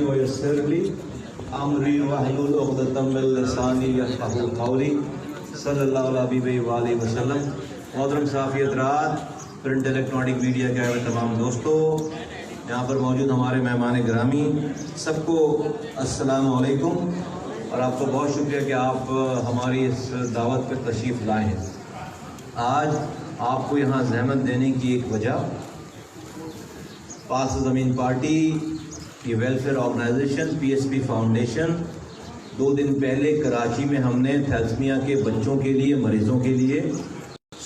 ويسر لي امری واحلل عقدۃ من لسانی یفقهوا قولی صلی اللہ علیہ وآلہ وسلم۔ محترم صحافی حضرات، پرنٹ الیکٹرانک میڈیا کے تمام دوستوں، یہاں پر موجود ہمارے مہمان گرامی، سب کو السلام علیکم، اور آپ کو بہت شکریہ کہ آپ ہماری اس دعوت پہ تشریف لائے ہیں۔ آج آپ کو یہاں زحمت دینے کی ایک وجہ، پاک زمین پارٹی کی ویلفیئر آرگنائزیشن PSP فاؤنڈیشن 2 دن پہلے کراچی میں ہم نے تھیلسمیا کے بچوں کے لیے، مریضوں کے لیے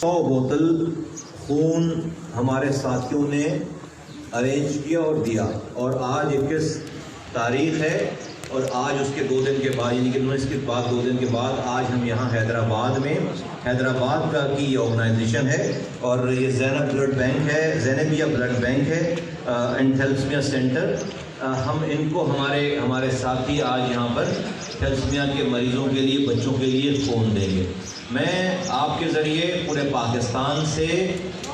100 بوتل خون ہمارے ساتھیوں نے ارینج کیا اور دیا، اور آج 21 تاریخ ہے، اور آج اس کے 2 دن کے بعد، یعنی کہ 19 کے بعد 2 دن کے بعد آج ہم یہاں حیدرآباد کا کی یہ آرگنائزیشن ہے، اور یہ زینب بلڈ بینک ہے، زینبیہ بلڈ بینک ہے اینڈ تھیلسمیا سینٹر۔ ہم ان کو ہمارے ساتھی آج یہاں پر تھیلسمیا کے مریضوں کے لیے، بچوں کے لیے خون دیں گے۔ میں آپ کے ذریعے پورے پاکستان سے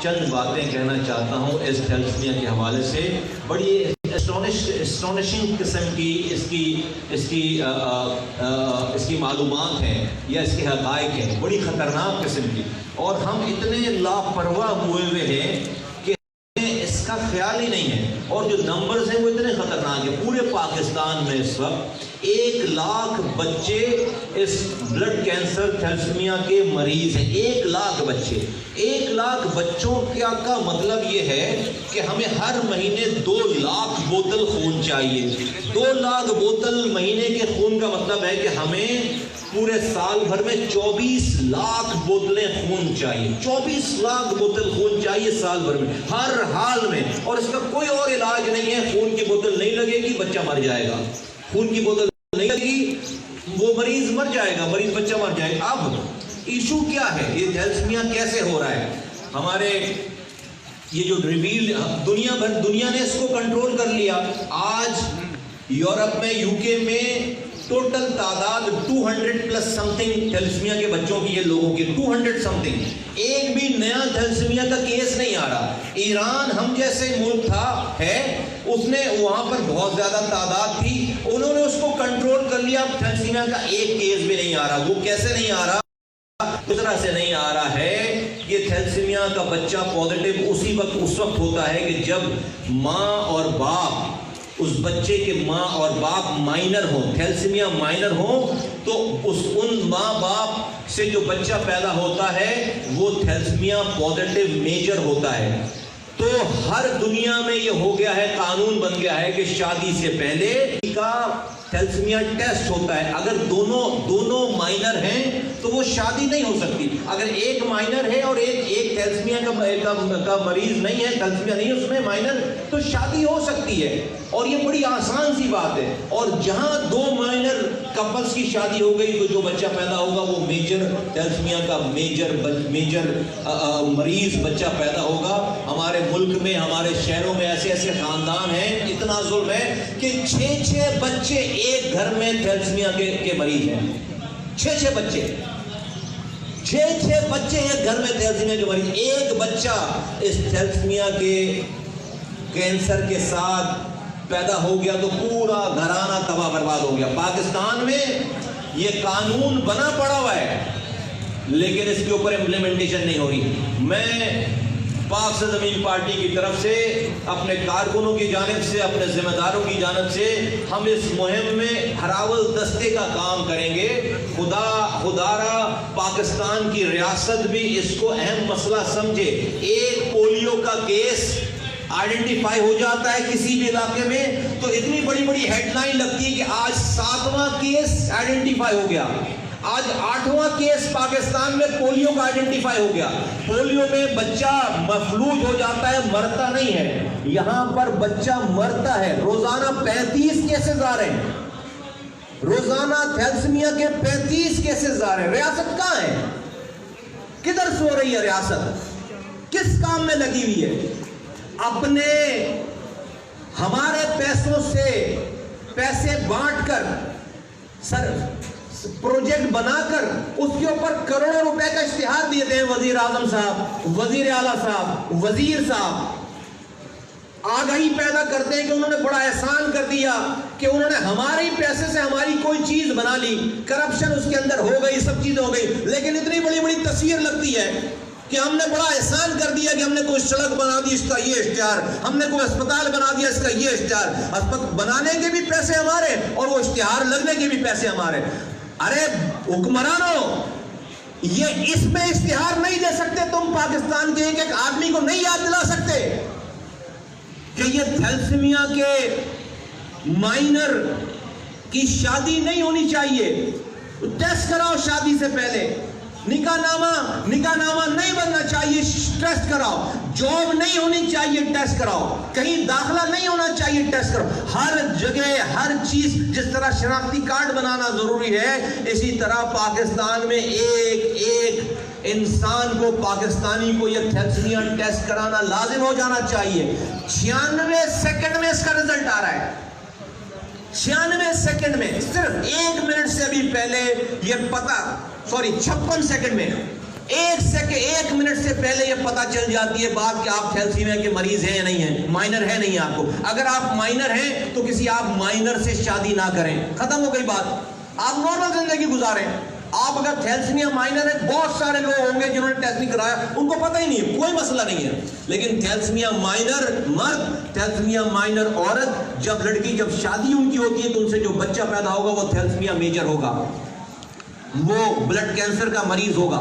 چند باتیں کہنا چاہتا ہوں اس تھیلسمیا کے حوالے سے۔ بڑی اسٹونشنگ قسم کی اس کی معلومات ہیں یا اس کے حقائق ہیں، بڑی خطرناک قسم کی، اور ہم اتنے لاپرواہ ہوئے ہیں کہ اس کا خیال ہی نہیں ہے، اور جو نمبرز ہیں وہ اتنے خطرناک ہیں۔ پورے پاکستان میں اس وقت 1 لاکھ بچے اس بلڈ کینسر تھیلسمیا کے مریض ہیں۔ 1 لاکھ بچے، 1 لاکھ بچوں کا مطلب یہ ہے کہ ہمیں ہر مہینے 2 لاکھ بوتل خون چاہیے۔ 2 لاکھ بوتل مہینے کے خون کا مطلب ہے کہ ہمیں پورے سال بھر میں 24 لاکھ بوتلیں خون چاہیے۔ 24 لاکھ بوتل خون چاہیے سال بھر میں، ہر حال میں، اور اس کا کوئی اور علاج نہیں ہے۔ خون کی بوتل نہیں لگے گی، بچہ مر جائے گا۔ خون کی بوتل نہیں لگے گی، وہ مریض مر جائے گا، بچہ مر جائے گا۔ اب ایشو کیا ہے؟ یہ تھیلسمیا کیسے ہو رہا ہے؟ ہمارے یہ جو ریویل دنیا نے اس کو کنٹرول کر لیا۔ آج یورپ میں، UK میں ٹوٹل تعداد 200 پلس سمتنگ تھیلسمیا کے بچوں کی، یہ لوگوں کی 200 سمتنگ، ایک بھی نیا تھیلسمیا کا کیس نہیں آ رہا۔ ایران ہم جیسے ملک ہے، اس نے وہاں پر بہت زیادہ تعداد تھی، انہوں نے اس کو کنٹرول کر لیا، تھیلسمیا کا ایک کیس بھی نہیں آ رہا۔ وہ کیسے نہیں آ رہا؟ اس طرح سے نہیں آ رہا ہے کہ تھیلسمیا کا بچہ پازیٹیو اس وقت ہوتا ہے کہ جب ماں اور باپ، اس بچے کے ماں اور باپ مائنر ہوں، تھیلسمیا مائنر ہوں، تو ان ماں باپ سے جو بچہ پیدا ہوتا ہے وہ تھیلسمیا پازیٹیو میجر ہوتا ہے۔ تو ہر دنیا میں یہ ہو گیا ہے، قانون بن گیا ہے کہ شادی سے پہلے کا تھیلسمیا ٹیسٹ ہوتا ہے۔ اگر دونوں مائنر ہیں تو وہ شادی نہیں ہو سکتی۔ اگر ایک مائنر ہے اور ایک تھیلسمیا کا مریض نہیں ہے، تھیلسمیا نہیں ہے اس میں مائنر، تو شادی ہو سکتی ہے، اور یہ بڑی آسان سی بات ہے۔ اور جہاں 2 مائنر کپلز کی شادی ہو گئی تو جو بچہ پیدا ہوگا وہ میجر تھیلسمیا کا میجر مریض بچہ پیدا ہوگا۔ ہمارے ملک میں، ہمارے شہروں میں ایسے خاندان ہیں، اتنا ظلم ہے کہ 6 بچے ایک گھر میں تھیلسمیا کے مریض ہیں۔ 6 بچے ایک گھر میں تھیلسمیا کے مریض۔ ایک بچہ اس تھیلسمیا کے کینسر کے ساتھ پیدا ہو گیا تو پورا گھرانہ تباہ برباد ہو گیا۔ پاکستان میں یہ قانون بنا پڑا ہوا ہے، لیکن اس کے اوپر امپلیمنٹیشن نہیں ہو رہی۔ میں پاک زمین پارٹی کی طرف سے، اپنے کارکنوں کی جانب سے، اپنے ذمہ داروں کی جانب سے ہم اس مہم میں ہراول دستے کا کام کریں گے۔ خدارا پاکستان کی ریاست بھی اس کو اہم مسئلہ سمجھے۔ ایک پولیو کا کیس آئیڈینٹیفائی ہو جاتا ہے کسی بھی علاقے میں تو اتنی بڑی ہیڈ لائن لگتی ہے کہ آج 7واں کیس آئیڈینٹیفائی ہو گیا، آج 8واں کیس پاکستان میں پولیو کا آئیڈینٹیفائی ہو گیا۔ پولیو میں بچہ مفلوج ہو جاتا ہے، مرتا نہیں ہے۔ یہاں پر بچہ مرتا ہے۔ روزانہ 35 کیسز آ رہے ہیں، روزانہ تھیلسمیا کے 35 کیسز آ رہے ہیں۔ ریاست کہاں ہے؟ کدھر سو رہی ہے ریاست؟ کس کام میں لگی ہوئی ہے؟ اپنے ہمارے پیسوں سے پیسے بانٹ کر، پروجیکٹ بنا کر اس کے اوپر کروڑوں روپے کا اشتہار دیے تھے وزیر اعظم صاحب، وزیر اعلیٰ صاحب، وزیر صاحب۔ آگاہی پیدا کرتے ہیں کہ انہوں نے بڑا احسان کر دیا کہ انہوں نے ہمارے ہی پیسے سے ہماری کوئی چیز بنا لی، کرپشن اس کے اندر ہو گئی، سب چیزیں ہو گئی، لیکن اتنی بڑی بڑی تصویر لگتی ہے کہ ہم نے بڑا احسان کر دیا کہ ہم نے کوئی سڑک بنا دی، اس کا یہ اشتہار، ہم نے کوئی اسپتال بنا دیا، اس کا یہ اشتہار، اسپتال بنانے کے بھی پیسے ہمارے اور وہ اشتہار لگنے کے بھی پیسے ہمارے۔ ارے حکمرانوں، یہ اس میں اشتہار نہیں دے سکتے تم؟ پاکستان کے ایک ایک آدمی کو نہیں یاد دلا سکتے کہ یہ تھیلسیمیا کے مائنر کی شادی نہیں ہونی چاہیے؟ ٹیسٹ کراؤ شادی سے پہلے، نکاح نامہ نہیں بننا چاہیے، ٹیسٹ کراؤ، جاب نہیں ہونی چاہیے، ٹیسٹ کراؤ، کہیں داخلہ نہیں ہونا چاہیے، ٹیسٹ کراؤ، ہر جگہ ہر چیز۔ جس طرح شناختی کارڈ بنانا ضروری ہے، اسی طرح پاکستان میں ایک ایک انسان کو، پاکستانی کو یہ تھیلسیمیا ٹیسٹ کرانا لازم ہو جانا چاہیے۔ 96 سیکنڈ میں اس کا رزلٹ آ رہا ہے، 96 سیکنڈ میں، صرف 1 منٹ سے بھی پہلے یہ پتہ، 56 سیکنڈ میں، 1 منٹ سے پہلے یہ پتہ چل جاتی ہے بات کہ آپ تھیلسیمیا کے مریض ہیں یا نہیں ہیں، مائنر ہے نہیں آپ کو۔ اگر آپ مائنر ہیں تو کسی آپ مائنر سے شادی نہ کریں، ختم ہو گئی بات، آپ نارمل زندگی گزاریں۔ آپ اگر تھیلسیمیا مائنر ہے، بہت سارے لوگ ہوں گے جنہوں نے ٹیسٹ نہیں کرایا، ان کو پتہ ہی نہیں ہے، کوئی مسئلہ نہیں ہے، لیکن تھیلسیمیا مائنر مرد، تھیلسیمیا مائنر عورت، جب لڑکی، جب شادی ان کی ہوتی ہے تو ان سے جو بچہ پیدا ہوگا وہ تھیلسیمیا میجر ہوگا، وہ بلڈ کینسر کا مریض ہوگا۔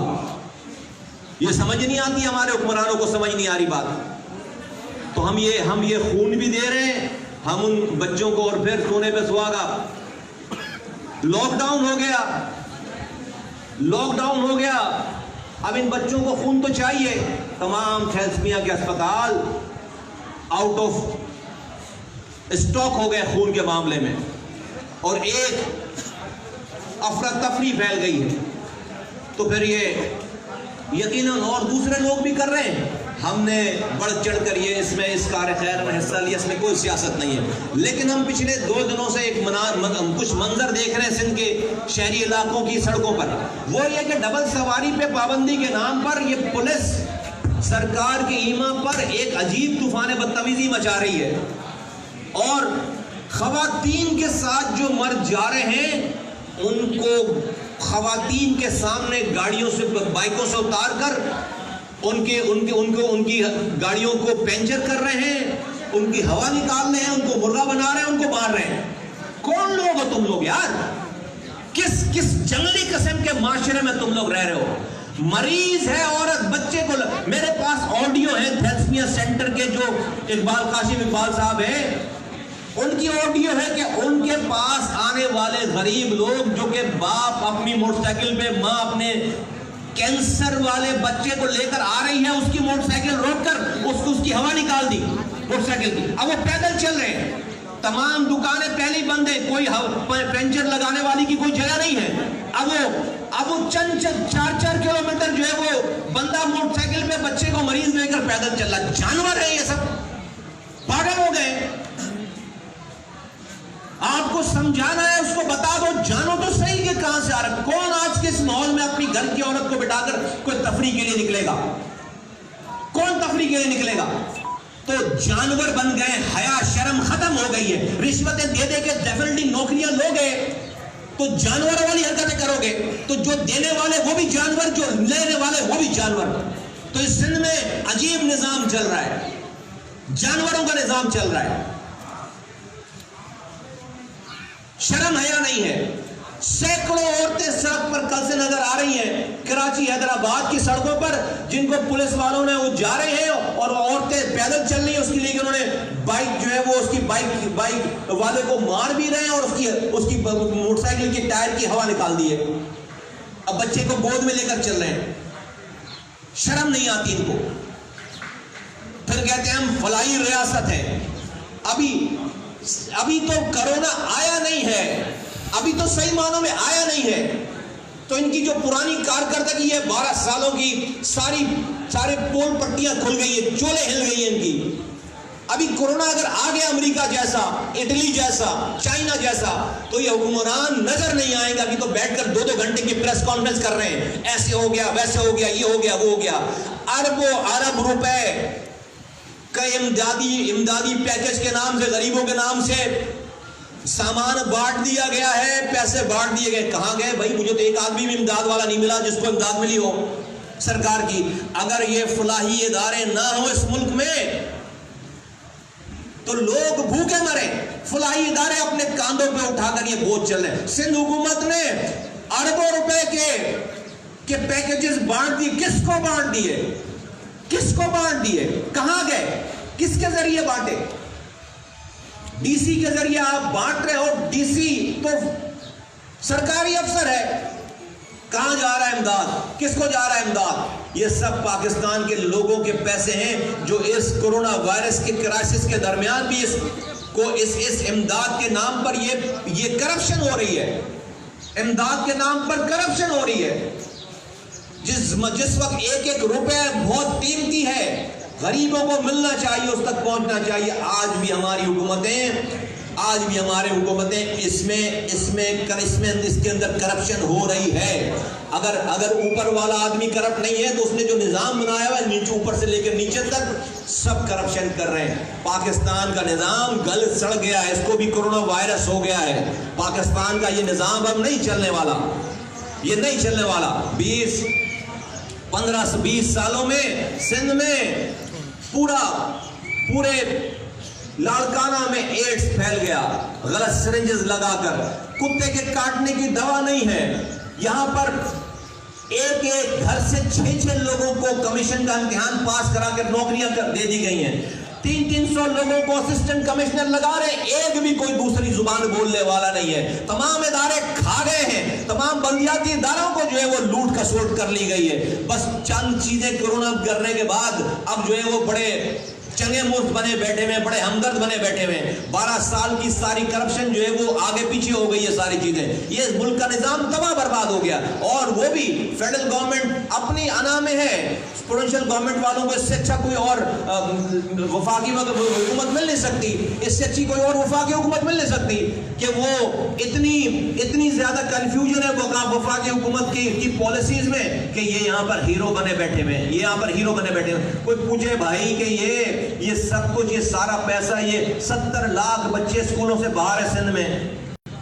یہ سمجھ نہیں آتی، ہمارے حکمرانوں کو سمجھ نہیں آ رہی بات۔ تو ہم یہ خون بھی دے رہے ہیں ہم ان بچوں کو، اور پھر سونے پہ سہاگا۔ لاک ڈاؤن ہو گیا، اب ان بچوں کو خون تو چاہیے۔ تمام تھیلسیمیا کے اسپتال آؤٹ آف اسٹاک ہو گئے خون کے معاملے میں، اور ایک افراتفری پھیل گئی ہے۔ تو پھر یہ یقیناً اور دوسرے لوگ بھی کر رہے ہیں، ہم نے بڑھ چڑھ کر یہ اس کار خیر میں حصہ لیا، اس میں کوئی سیاست نہیں ہے، لیکن ہم پچھلے 2 دنوں سے کچھ منظر دیکھ رہے ہیں سندھ کے شہری علاقوں کی سڑکوں پر، وہ یہ کہ ڈبل سواری پہ پابندی کے نام پر یہ پولیس سرکار کی ایما پر ایک عجیب طوفان بدتمیزی مچا رہی ہے، اور خواتین کے ساتھ جو مرد جا رہے ہیں ان کو خواتین کے سامنے گاڑیوں سے، بائکوں سے اتار کر ان کی گاڑیوں کو پنچر کر رہے ہیں، ان کی ہوا نکال رہے ہیں، ان کو مرغا بنا رہے ہیں، ان کو مار رہے ہیں۔ کون لوگ ہو تم لوگ یار؟ کس جنگلی قسم کے معاشرے میں تم لوگ رہ رہے ہو؟ مریض ہے عورت، بچے کو، میرے پاس آڈیو ہے تھیلسیمیا سینٹر کے، جو قاسم اقبال صاحب ہیں، ان کی آڈیو ہے کہ ان کے پاس آنے والے غریب لوگ، جو کہ باپ اپنی موٹر سائیکل پہ، ماں اپنے کینسر والے بچے کو لے کر آ رہی ہے، اس کی موٹر سائیکل روک کر اس کی ہوا نکال دی موٹر سائیکل کی، اب وہ پیدل چل رہے ہیں، تمام دکانیں پہلی بند ہیں، کوئی پنچر لگانے والی کی کوئی جگہ نہیں ہے، اب وہ چند 4 کلومیٹر جو ہے وہ بندہ موٹر سائیکل پہ بچے کو مریض لے کر پیدل چل رہا۔ جانور ہے یہ سب، پاگل ہو گئے۔ آپ کو سمجھانا ہے، اس کو بتا دو، جانو تو صحیح کہ کہاں سے آ رہا ہے۔ کون آج کے اس ماحول میں اپنی گھر کی عورت کو بٹھا کر کوئی تفریح کے لیے نکلے گا؟ کون تفریح کے لیے نکلے گا؟ تو جانور بن گئے، حیا شرم ختم ہو گئی ہے، رشوتیں دے دے کے ڈیفینیٹلی نوکریاں لو گے تو جانور والی حرکتیں کرو گے، تو جو دینے والے وہ بھی جانور، جو لینے والے وہ بھی جانور۔ تو اس سندھ میں عجیب نظام چل رہا ہے، جانوروں کا نظام چل رہا ہے، شرم حیا نہیں ہے۔ سینکڑوں عورتیں سڑک پر کل سے نظر آ رہی ہیں کراچی حیدرآباد کی سڑکوں پر، جن کو پولیس والوں نے وہ جا رہے ہیں اور عورتیں پیدل چل رہی ہیں، اس کے لیے کہ انہوں نے بائک جو ہے وہ اس کی بائک والے کو مار بھی رہے ہیں اور اس کی موٹر سائیکل کی ٹائر کی ہوا نکال دی ہے، اب بچے کو گود میں لے کر چل رہے ہیں۔ شرم نہیں آتی ان کو، پھر کہتے ہیں ہم فلاحی ریاست ہے۔ ابھی تو کرونا آیا نہیں ہے، ابھی تو صحیح معنوں میں آیا نہیں ہے، تو ان کی جو پرانی کارکردگی ہے 12 سالوں کی، سارے پول پٹیاں کھل گئی ہیں، چولے ہل گئی ہیں ان کی۔ ابھی کورونا اگر آ گیا امریکہ جیسا، اٹلی جیسا، چائنا جیسا، تو یہ حکمران نظر نہیں آئیں گے۔ ابھی تو بیٹھ کر 2 گھنٹے کی پریس کانفرنس کر رہے ہیں، ایسے ہو گیا، ویسے ہو گیا، یہ ہو گیا، وہ ہو گیا، اربوں ارب روپے کئی امدادی پیکج کے نام سے غریبوں کے نام سے سامان بانٹ دیا گیا ہے، پیسے بانٹ دیے گئے. کہاں گئے بھائی؟ مجھے تو ایک آدمی بھی امداد والا نہیں ملا جس کو امداد ملی ہو سرکار کی. اگر یہ فلاحی ادارے نہ ہوں اس ملک میں تو لوگ بھوکے مرے. فلاحی ادارے اپنے کاندھوں پہ اٹھا کر یہ بوجھ چل رہے ہیں. سندھ حکومت نے اربوں روپے کے پیکیجز بانٹ دیے. کس کو بانٹ دیے؟ کس کو بانٹ دیے؟ کہاں گئے؟ کس کے ذریعے بانٹے؟ ڈی سی کے ذریعے آپ بانٹ رہے ہو. ڈی سی تو سرکاری افسر ہے. کہاں جا رہا ہے امداد؟ کس کو جا رہا ہے امداد؟ یہ سب پاکستان کے لوگوں کے پیسے ہیں جو اس کورونا وائرس کے کرائسس کے درمیان بھی اس امداد کے نام پر یہ کرپشن ہو رہی ہے. امداد کے نام پر کرپشن ہو رہی ہے. جس وقت ایک ایک روپے بہت قیمتی ہے، غریبوں کو ملنا چاہیے، اس تک پہنچنا چاہیے. آج بھی ہماری حکومتیں اس کے اندر کرپشن ہو رہی ہے. اگر اوپر والا آدمی کرپٹ نہیں ہے تو اس نے جو نظام بنایا ہوا ہے نیچے اوپر سے لے کر نیچے تک سب کرپشن کر رہے ہیں. پاکستان کا نظام گل سڑ گیا ہے. اس کو بھی کورونا وائرس ہو گیا ہے. پاکستان کا یہ نظام اب نہیں چلنے والا. یہ نہیں چلنے والا. 15 سے 20 سالوں میں سندھ میں پورے لاڑکانہ میں ایڈز پھیل گیا. غلط سرنجز لگا کر. کتے کے کاٹنے کی دوا نہیں ہے. یہاں پر ایک گھر سے 6 لوگوں کو کمیشن کا امتحان پاس کرا کر نوکریاں دے دی گئی ہیں. 300 لوگوں کو اسسٹنٹ کمشنر لگا رہے ہیں. ایک بھی کوئی دوسری زبان بولنے والا نہیں ہے. تمام ادارے کھا گئے ہیں. تمام بلدیاتی اداروں کو جو ہے وہ لوٹ کھسوٹ کر لی گئی ہے. بس چند چیزیں کورونا کرنے کے بعد اب جو ہے وہ بڑے چنگے مرد بنے بیٹھے ہوئے، بڑے ہمدرد بنے بیٹھے ہوئے. 12 سال کی ساری کرپشن جو ہے وہ آگے پیچھے ہو گئی ہے. ساری چیزیں، یہ ملک کا نظام تباہ برباد ہو گیا. اور وہ بھی فیڈرل گورنمنٹ اپنی انا میں ہے. پروونشل گورنمنٹ والوں کو اس سے اچھا کوئی اور وفاقی حکومت مل نہیں سکتی. اس سے اچھی کوئی اور وفاقی حکومت مل نہیں سکتی کہ وہ اتنی زیادہ کنفیوژن ہے وفاقی حکومت کی پالیسیز میں کہ یہ یہاں پر ہیرو بنے بیٹھے ہوئے. کوئی پوچھے بھائی کہ یہ سب کچھ، یہ سارا پیسہ، یہ 70 لاکھ بچے اسکولوں سے باہر ہے سندھ میں.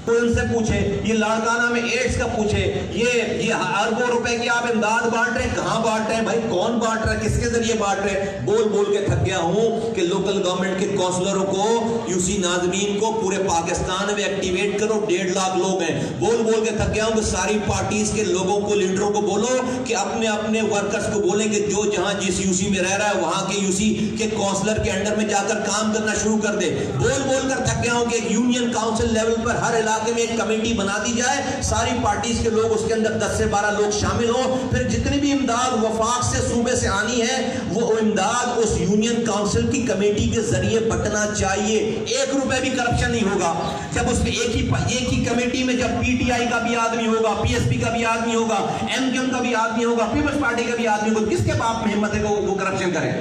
کوئی ان سے پوچھے. یہ لاڑکانہ میں ایڈز کا پوچھے. یہ اربوں روپے کی آپ امداد بانٹ رہے ہیں. کہاں بانٹ رہے ہیں بھائی؟ کون بانٹ رہا ہے؟ کس کے ذریعے بانٹ رہے ہیں؟ بول کے تھک گیا ہوں کہ لوکل گورنمنٹ کے کونسلروں کو، یو سی ناظمین کو پورے پاکستان میں ایکٹیویٹ کرو. 1.5 لاکھ لوگ ہیں. بول کے تھک گیا ہوں کہ ساری پارٹیز کے لوگوں کو، لیڈروں کو بولو کہ اپنے ورکرز کو بولیں کہ جو جہاں جس یو سی میں رہ رہا ہے وہاں کے یو سی کے کونسلر کے انڈر میں جا کر کام کرنا شروع کر دے. بول کر تھک گیا ہوں کہ یونین کاؤنسل لیول پر ہر علاقے میں ایک کمیٹی بنا دی جائے. ساری پارٹیز کے لوگ اس کے اندر 10 سے 12 لوگ شامل ہوں. پھر جتنی بھی امداد وفاق سے صوبے سے آنی ہے وہ امداد اس یونین کاؤنسل کی کمیٹی کے ذریعے بٹنا چاہیے. 1 روپے بھی کرپشن نہیں ہوگا. جب اس میں ایک ہی کمیٹی میں جب پی ٹی آئی کا بھی آدمی ہوگا، پی ایس پی کا بھی آدمی ہوگا، ایم کیو ایم کا بھی آدمی ہوگا، پیپلز پارٹی کا بھی آدمی ہوگا، کس کے باپ میں ہمت ہے کہ وہ کرپشن کرے؟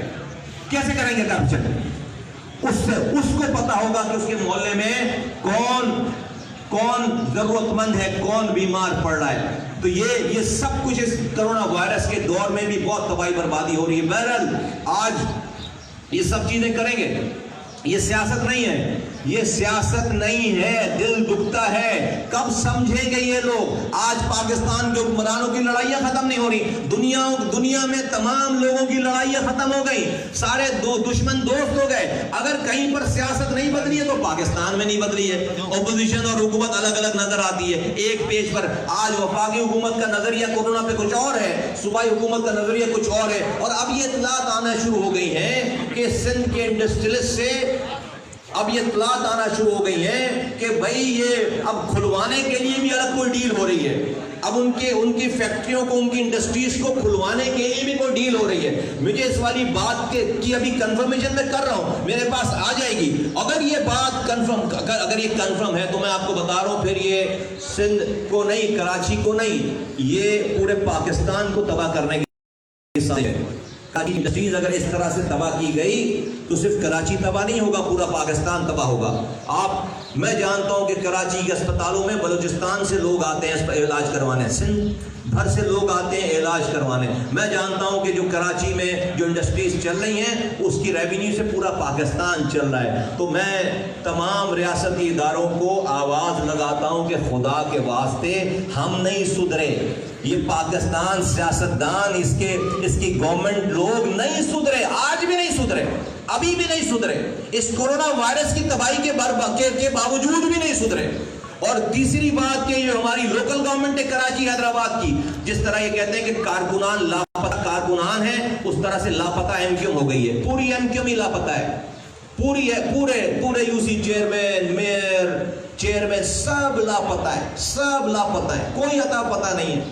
کیسے کریں گے کرپشن؟ اس کو پتا ہوگا کہ اس کے محلے میں کون ضرورت مند ہے، کون بیمار پڑ رہا ہے. تو یہ سب کچھ اس کرونا وائرس کے دور میں بھی بہت تباہی بربادی ہو رہی ہے. بہرحال آج یہ سب چیزیں کریں گے. یہ سیاست نہیں ہے. یہ سیاست نہیں ہے. دل دکھتا ہے. کب سمجھیں گے یہ لوگ؟ آج پاکستان کے حکمرانوں کی لڑائیاں ختم نہیں ہو رہی. دنیا میں تمام لوگوں کی لڑائیاں ختم ہو گئی. سارے دشمن دوست ہو گئے. اگر کہیں پر سیاست نہیں بدلی ہے تو پاکستان میں نہیں بدلی ہے. اپوزیشن اور حکومت الگ الگ نظر آتی ہے ایک پیج پر. آج وفاقی حکومت کا نظریہ کورونا پہ کچھ اور ہے، صوبائی حکومت کا نظریہ کچھ اور ہے. اور اب یہ اطلاعات آنا شروع ہو گئی ہیں کہ سندھ کے انڈسٹریلسٹ سے اب یہ اطلاعات آنا شروع ہو گئی ہیں کہ بھائی یہ اب کھلوانے کے لیے بھی الگ کوئی ڈیل ہو رہی ہے. اب ان کی فیکٹریوں کو، ان کی انڈسٹریز کو کھلوانے کے لیے بھی کوئی ڈیل ہو رہی ہے. مجھے اس والی بات کی ابھی کنفرمیشن میں کر رہا ہوں، میرے پاس آ جائے گی. اگر یہ بات اگر یہ کنفرم ہے تو میں آپ کو بتا رہا ہوں پھر یہ سندھ کو نہیں، کراچی کو نہیں، یہ پورے پاکستان کو تباہ کرنے کی ہے. کراچی انڈسٹریز اگر اس طرح سے تباہ کی گئی تو صرف کراچی تباہ نہیں ہوگا، پورا پاکستان تباہ ہوگا۔ میں جانتا ہوں کہ کراچی کے اسپتالوں میں بلوچستان سے لوگ آتے ہیں علاج کروانے، سندھ بھر سے لوگ آتے ہیں علاج کروانے۔ میں جانتا ہوں کہ جو کراچی میں جو انڈسٹریز چل رہی ہیں اس کی ریونیو سے پورا پاکستان چل رہا ہے۔ تو میں تمام ریاستی اداروں کو آواز لگاتا ہوں کہ خدا کے واسطے ہم نہیں سدھرے، یہ پاکستان سیاستدان اس کی گورنمنٹ لوگ نہیں سدھرے، آج بھی نہیں سدھرے، ابھی بھی نہیں سدھرے، اس کورونا وائرس کی تباہی کے باوجود بھی نہیں سدھرے۔ اور تیسری بات کہ جو ہماری لوکل گورنمنٹ ہے کراچی حیدرآباد کی، جس طرح یہ کہتے ہیں کہ کارکنان لاپتہ کارکنان ہیں، اس طرح سے لاپتہ ایم کیو ہو گئی ہے، پوری ایم کیو ہی لاپتہ ہے، پورے U C chairman, mayor, chairman سب لاپتہ ہے، سب لاپتہ ہے، کوئی عطا پتہ نہیں ہے۔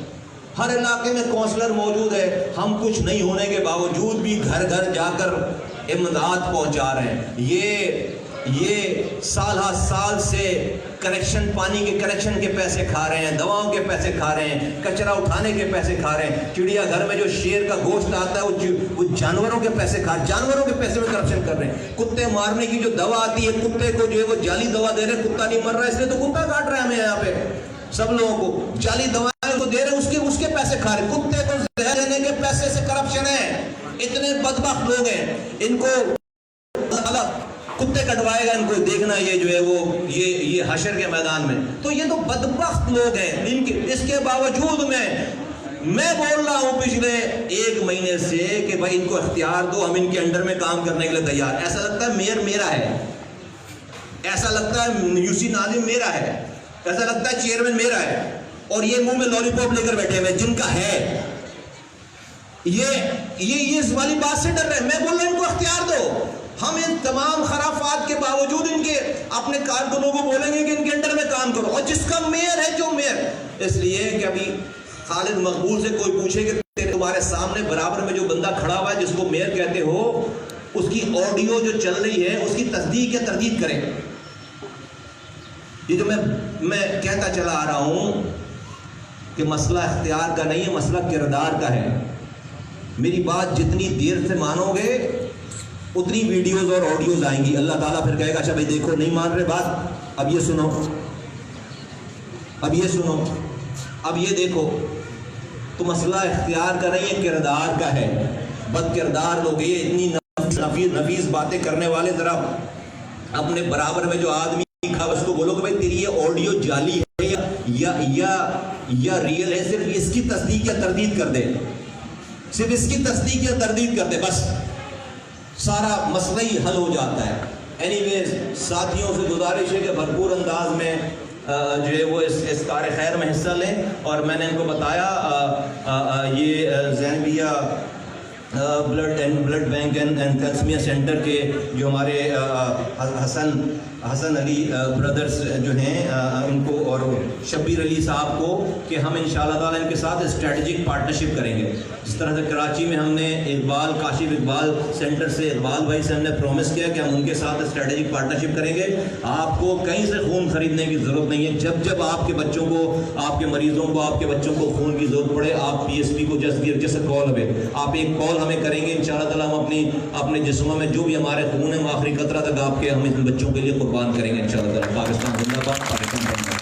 ہر علاقے میں کونسلر موجود ہے، ہم کچھ نہیں ہونے کے باوجود بھی گھر گھر جا کر امداد پہنچا رہے ہیں۔ یہ سال ہر سال سے پانی کے کریکشن کے پیسے کھا رہے ہیں، دواؤں کے پیسے کھا رہے ہیں، کچرا اٹھانے کے پیسے کھا رہے ہیں، چڑیا گھر میں جو شیر کا گوشت آتا ہے وہ جانوروں کے پیسے جانوروں کے پیسے میں کرپشن کر رہے ہیں۔ کتے مارنے کی جو دوا آتی ہے، کتے کو جو ہے وہ جعلی دوا دے رہے ہیں، کتا نہیں مر رہا ہے اس لیے تو کتا کاٹ رہے ہیں ہمیں یہاں پہ سب لوگوں کو، جعلی دوائیں کو دے رہے ہیں، اس کے پیسے کھا رہے ہیں، کتے کو زہر دینے کے پیسے سے کرپشن ہے۔ اتنے بدبخت لوگ ہیں، ان کو کتے کٹوائے گا، ان کو دیکھنا یہ جو ہے وہ یہ حشر کے میدان میں۔ تو یہ تو بدبخت لوگ ہیں، اس کے باوجود میں بول رہا ہوں پچھلے 1 مہینے سے کہ بھائی ان کو اختیار دو، ہم ان کے انڈر میں کام کرنے کے لیے تیار۔ ایسا لگتا ہے میئر میرا ہے، ایسا لگتا ہے یو سی ناظم میرا ہے، ایسا لگتا ہے چیئرمین میرا ہے، اور یہ منہ میں لالی پاپ لے کر بیٹھے ہوئے جن کا ہے، یہ اس والی بات سے ڈر رہے ہیں۔ میں بول رہا ہوں ان کو اختیار دو، ہم ان تمام خرافات کے باوجود ان کے اپنے کارکنوں کو بولیں گے کہ ان کے انڈر میں کام کرو، اور جس کا میئر ہے جو میئر، اس لیے کہ ابھی خالد مقبول سے کوئی پوچھے کہ تمہارے سامنے برابر میں جو بندہ کھڑا ہوا ہے جس کو میئر کہتے ہو، اس کی آڈیو جو چل رہی ہے اس کی تصدیق یا تردید کریں۔ یہ جو میں کہتا چلا آ رہا ہوں کہ مسئلہ اختیار کا نہیں ہے، مسئلہ کردار کا ہے۔ میری بات جتنی دیر سے مانو گے اتنی ویڈیوز اور آڈیوز آئیں گی، اللہ تعالیٰ پھر کہے گا اچھا بھائی دیکھو نہیں مان رہے بات، اب یہ سنو، اب یہ دیکھو۔ تو مسئلہ اختیار کا نہیں ہے، کردار کا ہے۔ بد کردار لوگ، یہ اتنی نفیس باتیں کرنے والے، ذرا اپنے برابر میں جو آدمی کھا اس کو بولو کہ بھائی تیری یہ آڈیو جعلی ہے یا ریئل ہے، صرف اس کی تصدیق یا تردید کر دے، صرف اس کی تصدیق یا تردید کر دے، بس سارا مسئلہ ہی حل ہو جاتا ہے۔ اینی ویز ساتھیوں سے گزارش ہے کہ بھرپور انداز میں جو ہے وہ اس کار خیر میں حصہ لیں، اور میں نے ان کو بتایا یہ زینبیہ بلڈ بینک اینڈ تھیلسمیا سینٹر کے جو ہمارے حسن علی برادرز جو ہیں ان کو اور شبیر علی صاحب کو کہ ہم انشاءاللہ تعالیٰ ان کے ساتھ اسٹریٹجک پارٹنرشپ کریں گے۔ جس طرح سے کراچی میں ہم نے کاشف اقبال سینٹر سے اقبال بھائی سے ہم نے پرومس کیا کہ ہم ان کے ساتھ اسٹریٹجک پارٹنرشپ کریں گے۔ آپ کو کہیں سے خون خریدنے کی ضرورت نہیں ہے، جب آپ کے بچوں کو، آپ کے مریضوں کو، آپ کے بچوں کو خون کی ضرورت پڑے، آپ پی ایس پی کو جیسے کال ہوئے آپ ایک کال ہمیں کریں گے، انشاءاللہ تعالیٰ ہم اپنے جسموں میں جو بھی ہمارے خون ہے آخری قطرہ تک آپ کے ہم ان بچوں کے لیے قربان کریں گے انشاءاللہ تعالیٰ۔ پاکستان زندہ باد، پاکستان زندہ باد۔